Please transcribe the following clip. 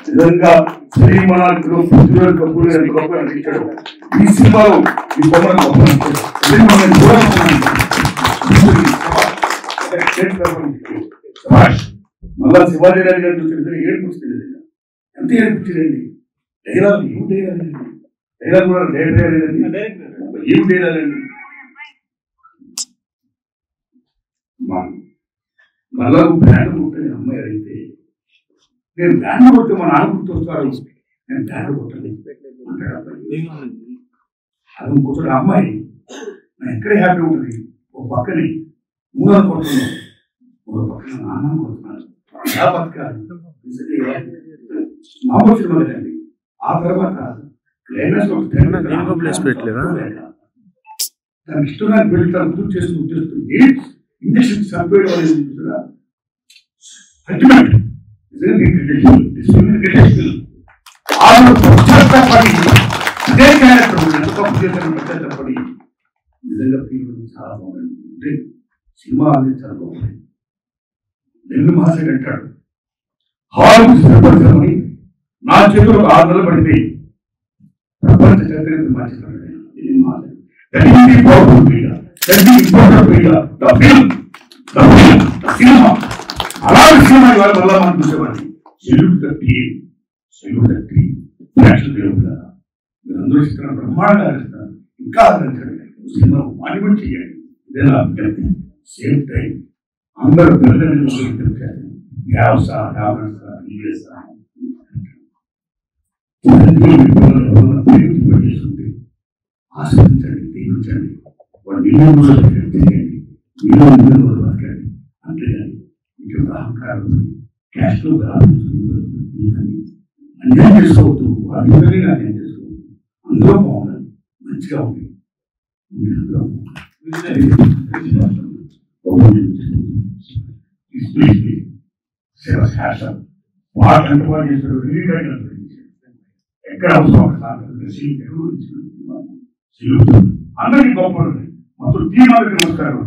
నిజంగా శ్రీమణాలు పృథ్వీ కపూర్ గారి గొప్ప నటించాడు. ఈ సినిమాలో ఈ బొమ్మను గొప్ప మళ్ళా శివాజీ గారి గారు చూసిన ఏడుపుచ్చింది. ఎంత ఏడుపుచ్చిందండి. డైలాగ్ ఏం డైలాగ్, డైలాగ్ కూడా డైరెక్టర్ ఏం డైలాగ్ అండి. మళ్ళా బ్యాండ్ కొట్టని అమ్మాయి అయితే నేను బ్యాండ్ కొడితే మా నాన్న గుర్తొస్తారు. నేను బ్యాండ్ కొట్టండి అది కూర్చొని అమ్మాయి నేను ఎక్కడే హ్యాపీ ఉంటుంది. ఒక పక్కని మూలాలు కొడుతున్నాను, ఒక పక్కన నాన్న కొడుతున్నాను. ఎలా బతకాలి మామూలు సినిమాలేదండి. ఆ తర్వాత తన ఇష్టంగా పెళ్లి తను గుర్తు చేస్తూ ఇంజక్షన్ చంపేయడం అనేది అల్టిమేట్ అదే క్యారెక్టర్ పడి నిజంగా చాలా బాగుంది. సినిమా అనేది చాలా బాగుంది. నెల్లు మహాశయుడు అంటాడు, హాల్ స్థిరపరచమని నా చేతులు 6 నెలలు పడితే ప్రపంచ చరిత్ర మార్చేస్తాడు. సినిమా అలాంటి సినిమా ఇవాళ మళ్ళా మనం చూసేవాడిని. సెల్యూట్ కట్టి మీరందరూ ఇస్తున్నారు, బ్రహ్మాండంగా ఇస్తున్నారు. ఇంకా ఆదరించండి, సినిమా మాన్యుమెంట్ చేయండి. ఇదే నా అభ్యర్థి. సేమ్ టైం అందరూ పిల్లలు చేస్తుంటే ఆశ్రయించండి, దీవించండి. వాడు నీళ్ళు చేయండి, నీళ్ళు మాట్లాడండి. అంతేగాని ఇక్కడ అహంకారం క్యాష్లో అన్యాయం చేసుకోవద్దు. అందరినీ అన్యాయం చేసుకోవద్దు. అందరూ బాగుండాలి, మంచిగా ఉంది. వాటంటే వాడు చేశాడు. ఎక్కడ అవసరం అందరికీ గొప్ప మొత్తం టీం అందరికి నమస్కారం.